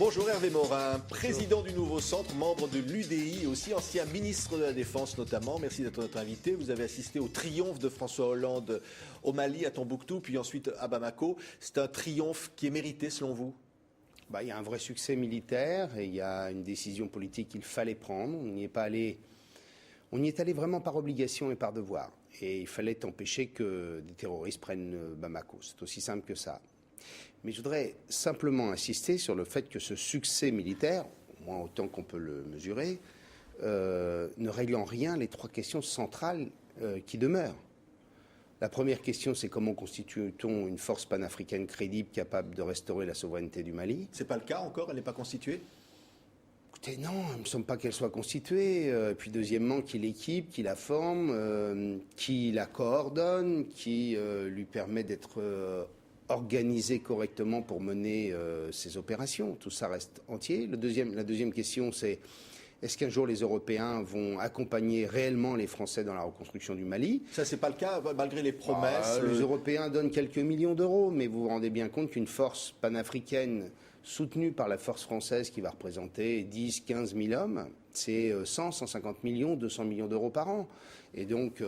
Bonjour Hervé Morin, président du Nouveau Centre, membre de l'UDI, aussi ancien ministre de la Défense notamment. Merci d'être notre invité. Vous avez assisté au triomphe de François Hollande au Mali, à Tombouctou, puis ensuite à Bamako. C'est un triomphe qui est mérité selon vous ? Il y a un vrai succès militaire et il y a une décision politique qu'il fallait prendre. On n'y est allé vraiment par obligation et par devoir. Et il fallait empêcher que des terroristes prennent Bamako. C'est aussi simple que ça. Mais je voudrais simplement insister sur le fait que ce succès militaire, au moins autant qu'on peut le mesurer, ne règle en rien les trois questions centrales qui demeurent. La première question, c'est comment constitue-t-on une force panafricaine crédible capable de restaurer la souveraineté du Mali ? C'est pas le cas encore, elle n'est pas constituée ? Écoutez, non, il ne me semble pas qu'elle soit constituée. Puis deuxièmement, qui l'équipe, qui la forme, qui la coordonne, qui lui permet d'être organisée correctement pour mener ses opérations. Tout ça reste entier. La deuxième question, c'est est-ce qu'un jour les Européens vont accompagner réellement les Français dans la reconstruction du Mali ? Ça, c'est pas le cas, malgré les promesses. Les Européens donnent quelques millions d'euros, mais vous vous rendez bien compte qu'une force panafricaine soutenue par la force française qui va représenter 10, 15 000 hommes, c'est 100, 150 millions, 200 millions d'euros par an. Et donc,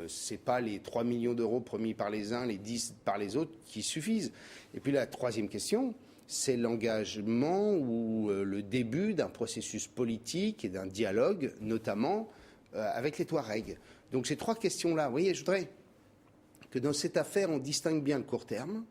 c'est pas les 3 millions d'euros promis par les uns, les 10 par les autres qui suffisent. Et puis la troisième question, c'est l'engagement ou le début d'un processus politique et d'un dialogue, notamment avec les Touaregs. Donc ces trois questions-là, vous voyez, je voudrais que dans cette affaire, on distingue bien le court terme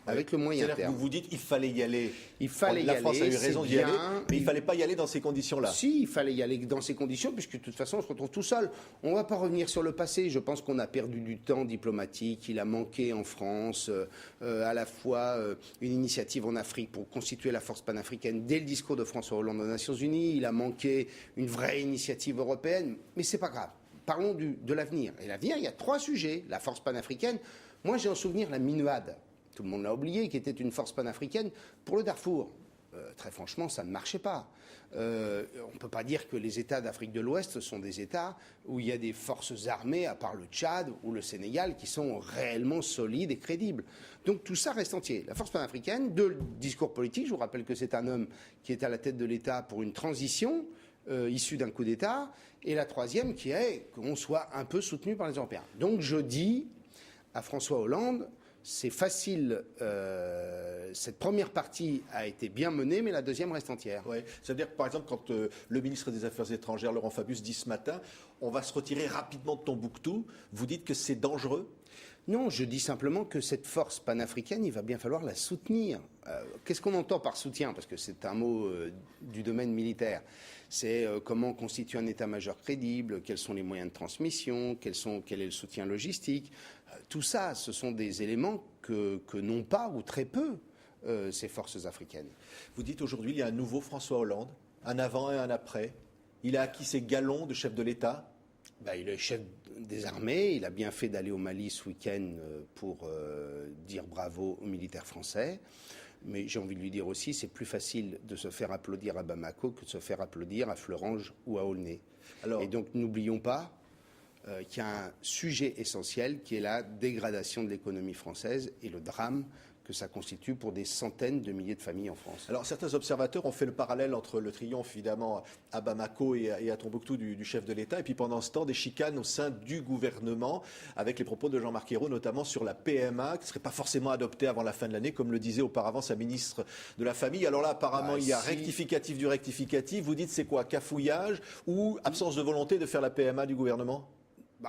avec le moyen terme. C'est-à-dire que vous dites qu'il fallait y aller. Il fallait la France a eu raison d'y aller, mais il ne fallait pas y aller dans ces conditions-là. Si, il fallait y aller dans ces conditions, puisque de toute façon, on se retrouve tout seul. On ne va pas revenir sur le passé. Je pense qu'on a perdu du temps diplomatique. Il a manqué en France à la fois une initiative en Afrique pour constituer la force panafricaine dès le discours de François Hollande aux Nations Unies. Il a manqué une vraie initiative européenne. Mais ce n'est pas grave. Parlons de l'avenir. Et l'avenir, il y a trois sujets. La force panafricaine. Moi, j'ai en souvenir la MINUAD. Tout le monde l'a oublié, qui était une force panafricaine pour le Darfour. Très franchement, ça ne marchait pas. On ne peut pas dire que les États d'Afrique de l'Ouest sont des États où il y a des forces armées, à part le Tchad ou le Sénégal, qui sont réellement solides et crédibles. Donc tout ça reste entier. La force panafricaine, de discours politique, je vous rappelle que c'est un homme qui est à la tête de l'État pour une transition issue d'un coup d'État, et la troisième qui est qu'on soit un peu soutenu par les Européens. Donc je dis à François Hollande, c'est facile, cette première partie a été bien menée, mais la deuxième reste entière. Ouais. Ça veut dire que, par exemple, quand le ministre des Affaires étrangères, Laurent Fabius, dit ce matin, on va se retirer rapidement de Tombouctou, vous dites que c'est dangereux ? Non, je dis simplement que cette force panafricaine, il va bien falloir la soutenir. Qu'est-ce qu'on entend par soutien ? Parce que c'est un mot du domaine militaire. C'est comment constituer un état-major crédible, quels sont les moyens de transmission, quel est le soutien logistique. Tout ça, ce sont des éléments que n'ont pas ou très peu ces forces africaines. Vous dites aujourd'hui, il y a un nouveau François Hollande, un avant et un après. Il a acquis ses galons de chef de l'État. Il est chef des armées, il a bien fait d'aller au Mali ce week-end pour dire bravo aux militaires français. Mais j'ai envie de lui dire aussi, c'est plus facile de se faire applaudir à Bamako que de se faire applaudir à Fleuranges ou à Aulnay. Et donc n'oublions pas qu'il y a un sujet essentiel qui est la dégradation de l'économie française et le drame que ça constitue pour des centaines de milliers de familles en France. Alors certains observateurs ont fait le parallèle entre le triomphe évidemment à Bamako et à Tombouctou du chef de l'État et puis pendant ce temps des chicanes au sein du gouvernement avec les propos de Jean-Marc Ayrault notamment sur la PMA qui ne serait pas forcément adoptée avant la fin de l'année comme le disait auparavant sa ministre de la Famille. Alors là apparemment il y a rectificatif du rectificatif. Vous dites c'est quoi, cafouillage ou absence de volonté de faire la PMA du gouvernement ?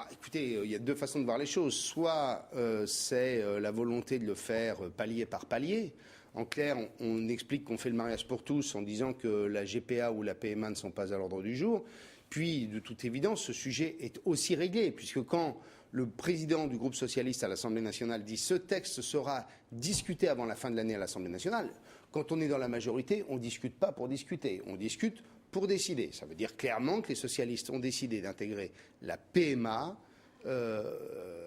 Écoutez, il y a deux façons de voir les choses. Soit c'est la volonté de le faire palier par palier. En clair, on explique qu'on fait le mariage pour tous en disant que la GPA ou la PMA ne sont pas à l'ordre du jour. Puis, de toute évidence, ce sujet est aussi réglé, puisque quand le président du groupe socialiste à l'Assemblée nationale dit « ce texte sera discuté avant la fin de l'année à l'Assemblée nationale », quand on est dans la majorité, on ne discute pas pour discuter, on discute pour décider. Ça veut dire clairement que les socialistes ont décidé d'intégrer la PMA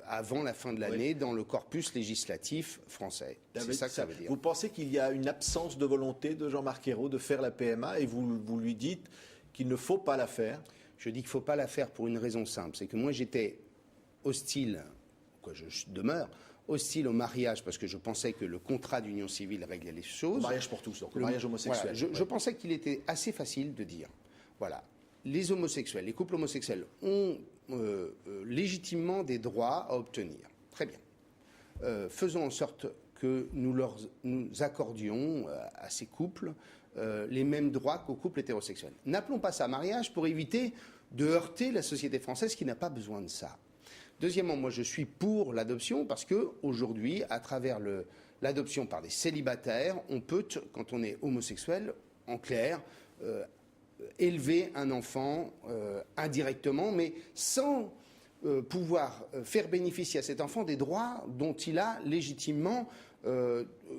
avant la fin de l'année dans le corpus législatif français. C'est ça que ça veut dire. Vous pensez qu'il y a une absence de volonté de Jean-Marc Ayrault de faire la PMA et vous lui dites qu'il ne faut pas la faire ? Je dis qu'il ne faut pas la faire pour une raison simple. C'est que moi j'étais hostile pourquoi je demeure hostile au mariage, parce que je pensais que le contrat d'union civile réglait les choses. Le mariage pour tous, donc le mariage homosexuel. Voilà, je pensais qu'il était assez facile de dire, voilà, les homosexuels, les couples homosexuels ont légitimement des droits à obtenir. Très bien. Faisons en sorte que nous accordions à ces couples les mêmes droits qu'aux couples hétérosexuels. N'appelons pas ça mariage pour éviter de heurter la société française qui n'a pas besoin de ça. Deuxièmement, moi je suis pour l'adoption parce qu'aujourd'hui, à travers l'adoption par des célibataires, on peut, quand on est homosexuel, en clair, élever un enfant indirectement, mais sans pouvoir faire bénéficier à cet enfant des droits dont il a légitimement,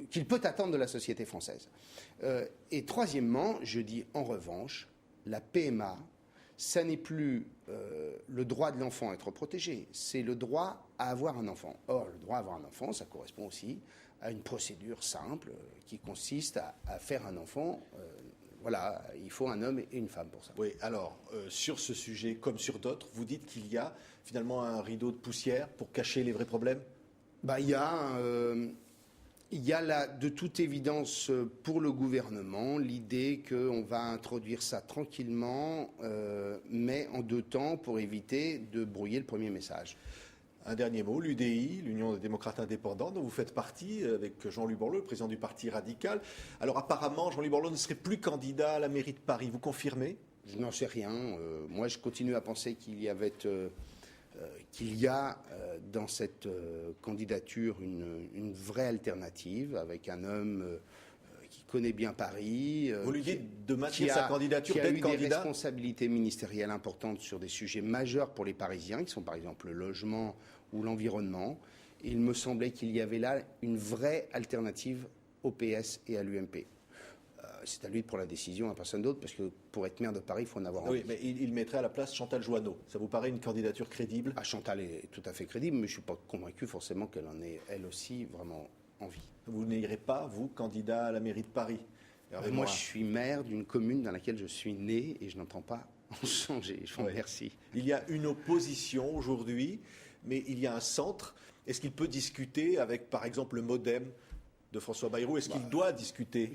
qu'il peut attendre de la société française. Et troisièmement, je dis en revanche, la PMA, ça n'est plus le droit de l'enfant à être protégé, c'est le droit à avoir un enfant. Or, le droit à avoir un enfant, ça correspond aussi à une procédure simple qui consiste à faire un enfant. Voilà, il faut un homme et une femme pour ça. Oui, alors, sur ce sujet, comme sur d'autres, vous dites qu'il y a finalement un rideau de poussière pour cacher les vrais problèmes ? Il y a là, de toute évidence, pour le gouvernement, l'idée qu'on va introduire ça tranquillement, mais en 2 temps, pour éviter de brouiller le premier message. Un dernier mot, l'UDI, l'Union des démocrates indépendants, dont vous faites partie, avec Jean-Louis Borloo, le président du Parti radical. Alors apparemment, Jean-Louis Borloo ne serait plus candidat à la mairie de Paris. Vous confirmez ? Je n'en sais rien. Moi, je continue à penser qu'il y a dans cette candidature une vraie alternative avec un homme qui connaît bien Paris. Vous lui dites de maintenir sa candidature, d'être candidat. Qui a eu des candidat responsabilités ministérielles importantes sur des sujets majeurs pour les Parisiens, qui sont par exemple le logement ou l'environnement. Il me semblait qu'il y avait là une vraie alternative au PS et à l'UMP. C'est à lui de prendre la décision, à personne d'autre, parce que pour être maire de Paris, il faut en avoir envie. Oui, mais il mettrait à la place Chantal Joanneau. Ça vous paraît une candidature crédible ? Chantal est tout à fait crédible, mais je ne suis pas convaincu forcément qu'elle en ait, elle aussi, vraiment envie. Vous n'irez pas, vous, candidat à la mairie de Paris ? Moi, je suis maire d'une commune dans laquelle je suis né et je n'entends pas en changer. Je vous remercie. Il y a une opposition aujourd'hui, mais il y a un centre. Est-ce qu'il peut discuter avec, par exemple, le MoDem de François Bayrou? Est-ce qu'il doit discuter?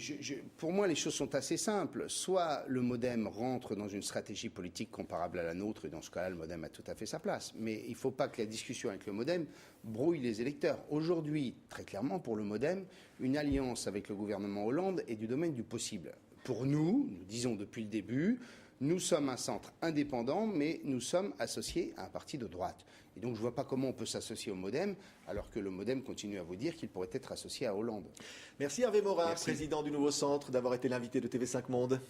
Pour moi, les choses sont assez simples. Soit le MoDem rentre dans une stratégie politique comparable à la nôtre, et dans ce cas-là, le MoDem a tout à fait sa place. Mais il ne faut pas que la discussion avec le MoDem brouille les électeurs. Aujourd'hui, très clairement, pour le MoDem, une alliance avec le gouvernement Hollande est du domaine du possible. Pour nous disons depuis le début, nous sommes un centre indépendant, mais nous sommes associés à un parti de droite. Et donc je ne vois pas comment on peut s'associer au MoDem, alors que le MoDem continue à vous dire qu'il pourrait être associé à Hollande. Merci Hervé Morin, président du Nouveau Centre, d'avoir été l'invité de TV5 Monde.